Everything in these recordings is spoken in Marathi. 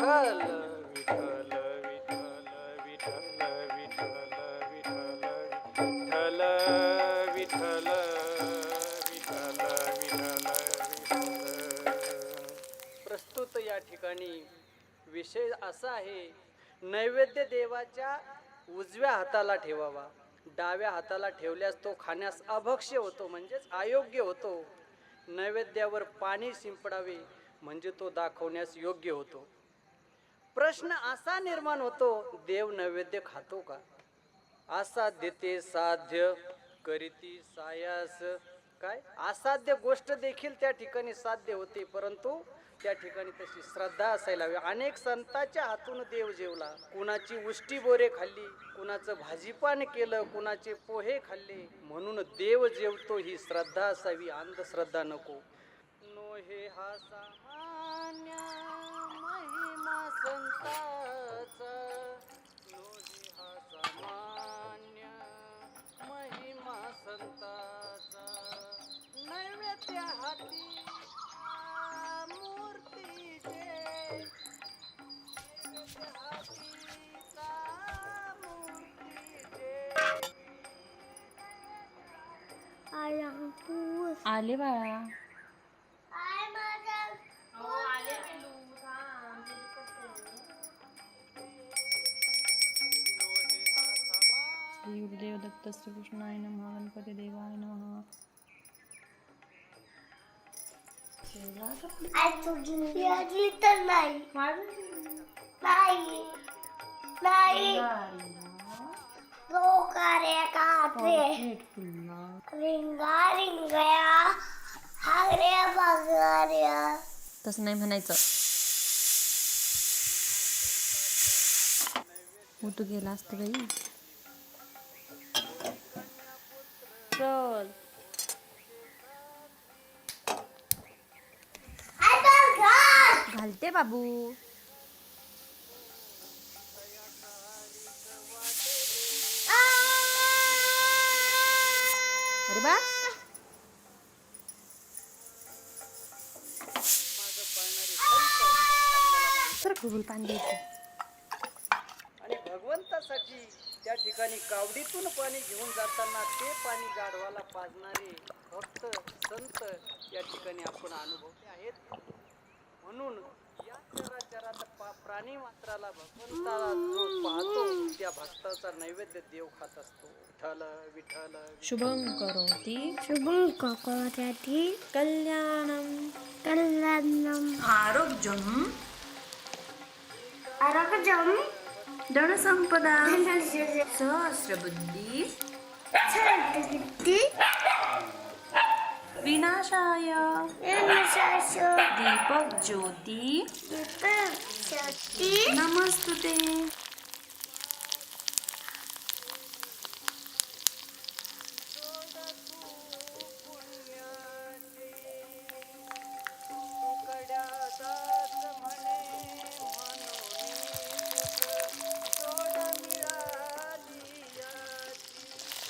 विठ्ठल विठ्ठल विठ्ठल विठ्ठल विठ्ठल विठ्ठल विठ्ठल विठ्ठल विठ्ठल विठ्ठल. प्रस्तुत या ठिकाणी विषय असा आहे, नैवेद्य देवाच्या उजव्या हाताला ठेवावा. डाव्या हाताला ठेवल्यास तो खाण्यास अभक्ष्य होतो, म्हणजेच अयोग्य होतो. नैवेद्यावर पाणी शिंपडावे म्हणजे तो दाखवण्यास योग्य होतो. प्रश्न असा निर्माण होतो, देव नैवेद्य खातो का? असाध्य ते साध्य करीती सायास. काय असाध्य गोष्ट देखील त्या ठिकाणी साध्य होते, परंतु त्या ठिकाणी तशी श्रद्धा असायला हवी. अनेक संतांच्या हातून देव जेवला. कुणाची उष्टी बोरे खाल्ली, कुणाचं भाजीपान केलं, कुणाचे पोहे खाल्ले. म्हणून देव जेवतो ही श्रद्धा असावी, अंधश्रद्धा नको. नो हे हा सामान्य महिमा संताचा, नो हे हा सामान्य महिमा संताचा. नैवेद्य हाती मूर्तीचे, नैवेद्य हातीचा मूर्तीचे. आले बाळा. श्री गुरुदेव दत्त श्रीकृष्णाय नमः. गणपती देवाय नमः. तर नाही रोकारे काटे रिंगा रिंगया हागऱ्या बागऱ्या. तसं नाही म्हणायचं. तू गेला असत बाई. चल घालते बाबू. अरे बा सर फुगुल पाणी द्यायचं. आणि भगवंतासाठी त्या ठिकाणी कावडीतून पाणी घेऊन जाताना ते पाणी गाढवाला पाजणारे भक्त संत या ठिकाणी आपण अनुभवले आहेत. म्हणून या चराचरात प्राणी मात्राला भगवंताला जो पाहतो त्या भक्ताचा नैवेद्य देव खात असतो. विठ्ठल विठ्ठल. शुभं करोति शुभं करोति कल्याणं कल्याणं आरोग्यं आरोग्यं धनसंपदा सहस्रबुद्धी विनाशाय दीपक ज्योती नमस्तुते.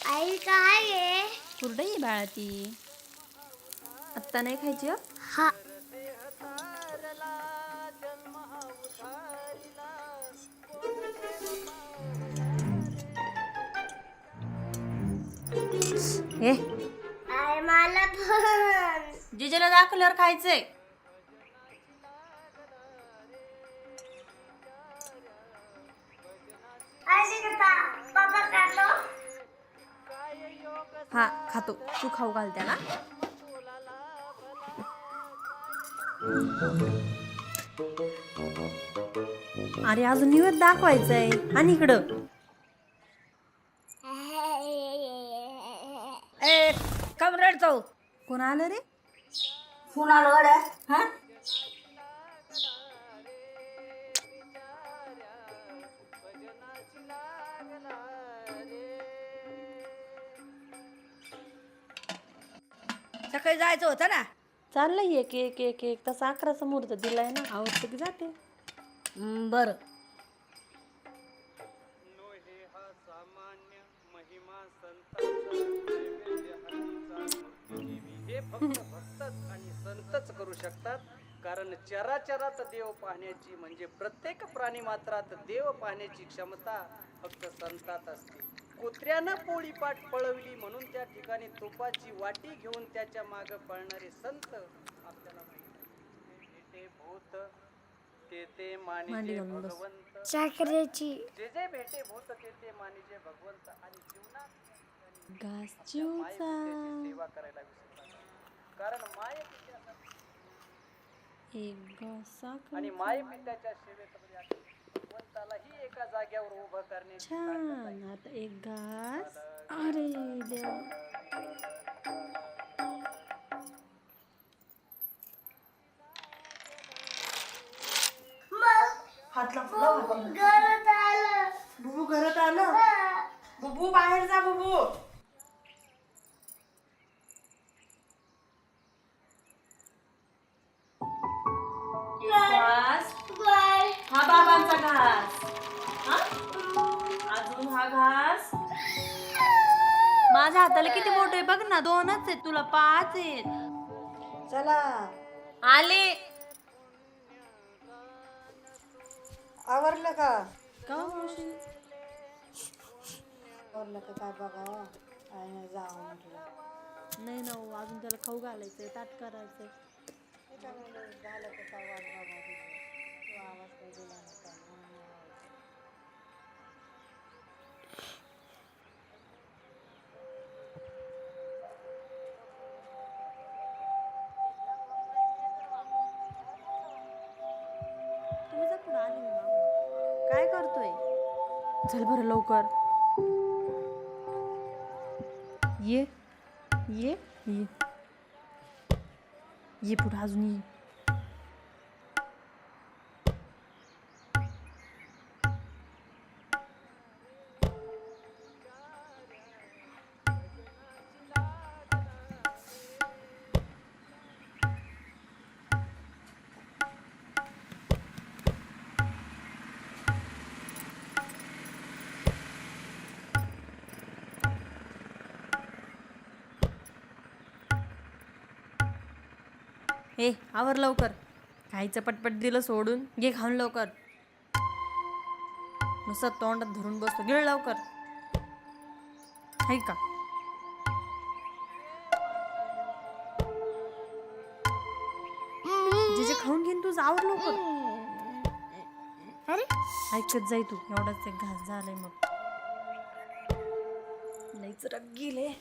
आई काय आहे? कुरडई बाळा ती. आत्ता नाही खायची. हा हे आई मला पण. जिजेला दाखवल्यावर खायचंय. बाबा खातो. हा खातो. तू खाऊ घाल त्याला. अरे अजून निवेद दाखवायचंय. आणि इकडं ए कम रडतो. कोण आलं रे? कुणाला गड्या? हा सकाळी जायचं होतं ना. चाललंय एक एक एक एक तसा 11चा मुहूर्त दिलाय ना. आवडतं की जाते. बरं. नो हे हा सामान्य महिमा संतांचा नैवेद्य हातीचा मूर्ती देवी. हे फक्त भक्तच आणि संतच करू शकतात. कारण चराचरात देव पाहण्याची म्हणजे प्रत्येक प्राणी मात्रात देव पाहण्याची क्षमता फक्त संतात असते. कुत्र्यानं पोळीपाट पळवली म्हणून त्या ठिकाणी तुपाची वाटी घेऊन त्याच्या माग पळणारे संत आपल्याला माहित आहे. भेटे भूत ते मांडी मानिजे घालून बस. भगवंत. साखरेची जे भेटे भूत ते मानिजे भगवंत. आणि जीवनात घास माये चिवचा पित्याची सेवा करायला विसरू नका. कारण माय पित्याचा एक घास आणि माय पित्याच्या सेवेत भगवंतालाही एका जाग्यावर उभं करण्याची ताकद आहे. छान. आता एक घास. अरे देवा. हातला फुला हातला. घरात आलं बुबू घरात आलं. बुबू बाहेर जा बुबू. घास. बाय हा बाबांचा घास. हा? अजून हा घास. माझ्या हाताला किती बोट आहे बघ ना. 2च आहेत, तुला 5 आहेत. चला आले आवरलं का? का मावशी? आवरलं का काय बघा. आणि जावं म्हटलं. नाही ना हो, अजून त्याला खाऊ घालायचंय, ताट करायचंय. त्याच्यामुळे झालं का काय वाट बघा तुझी. तू आवाज काही दिला नाही काय. तुम्ही जा पुढे. आली मी मागून. काय करतोय? चल बरं लवकर. ये ये ये ये पुढे अजून ये. ए आवर लवकर. खायचं पटपट दिलं सोडून. घे खाऊन लवकर. नुसतं तोंडात धरून बसतो. गिळ लवकर. हाय का? जे जे खाऊन घेईन तू आवर लवकर. अरे ऐकत जाय तू. एवढाच एक घास झालाय मग. लईच रग गेले.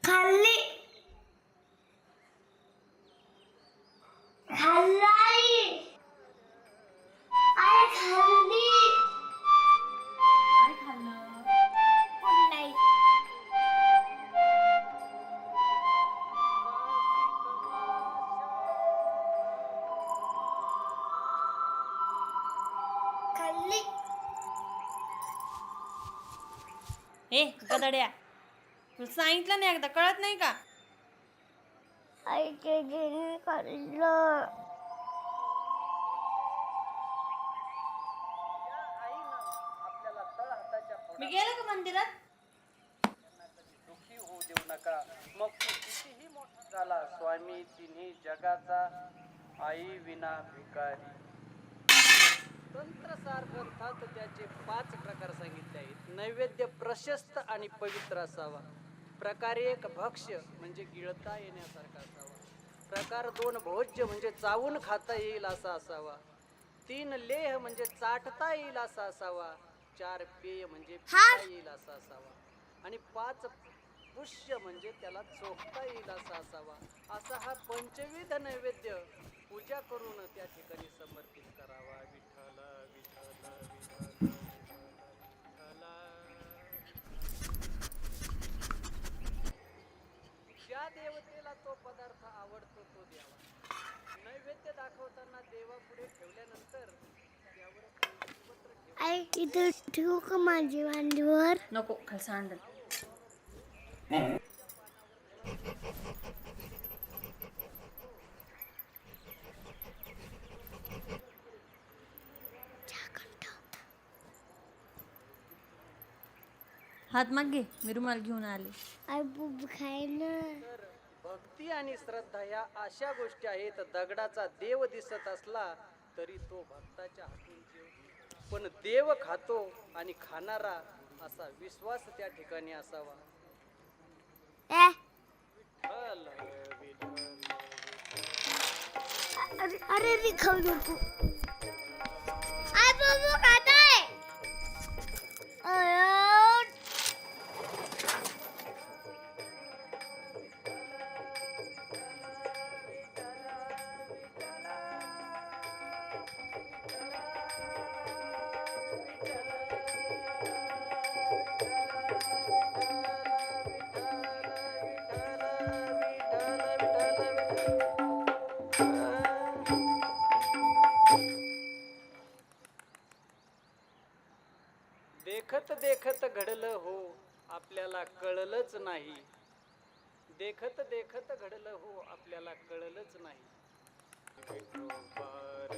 खाल्ली खाल्लाई आय खाल्ली काय खाल्लं? नाही खाल्ली ए गदड्या, तुला सांगितलं नाही एकदा, कळत नाही का? आईचे जेणे खाल्लं आपल्याला तळ हाताच्या मी गेलो का मंदिरात? दुःखी होऊ देऊ नका. मग तू कितीही मोठा झाला, स्वामी तिन्ही जगाचा, आई विना भिकारी. तंत्रसार ग्रंथात त्याचे 5 प्रकार सांगितले आहेत. नैवेद्य प्रशस्त आणि पवित्र असावा. प्रकार 1 भक्ष्य म्हणजे गिळता येण्यासारखा असावा. प्रकार 2 भोज्य म्हणजे चावून खाता येईल असा असावा. 3 लेह म्हणजे चाटता येईल असा असावा. 4 पेय म्हणजे पिता येईल असा असावा. आणि 5 पुष्य म्हणजे त्याला चोखता येईल असा असावा. असा हा पंचविध नैवेद्य पूजा करून त्या ठिकाणी समर्पित करावा. विठ्ठल विठ्ठल विठ्ठल विठ्ठल. ज्या देवतेला तो पदार्थ आवडतो तो द्यावा. नैवेद्य पुढे ठेवल्यानंतर त्यावर कलशीपत्र ठेव. आई इथं ठेवू का माझी मांडीवर? नको खाली सांडल. हात माग घे, मी रुमाल घेऊन आले. आई बुब खाय ना. तर भक्ती आणि श्रद्धा या अशा गोष्टी आहेत. दगडाचा देव दिसत असला तरी तो भक्ताच्या हातून जेवतो. पण देव खातो आणि खाणारा असा विश्वास त्या ठिकाणी असावा. ए विठ्ठल, विठ्ठल. अरे अरे रे खाऊ नको. आई बुबू खाताय. अरे देखत देखत घडलं हो आपल्याला कळलंच नाही. देखत देखत घडलं हो आपल्याला कळलंच नाही. विठोबार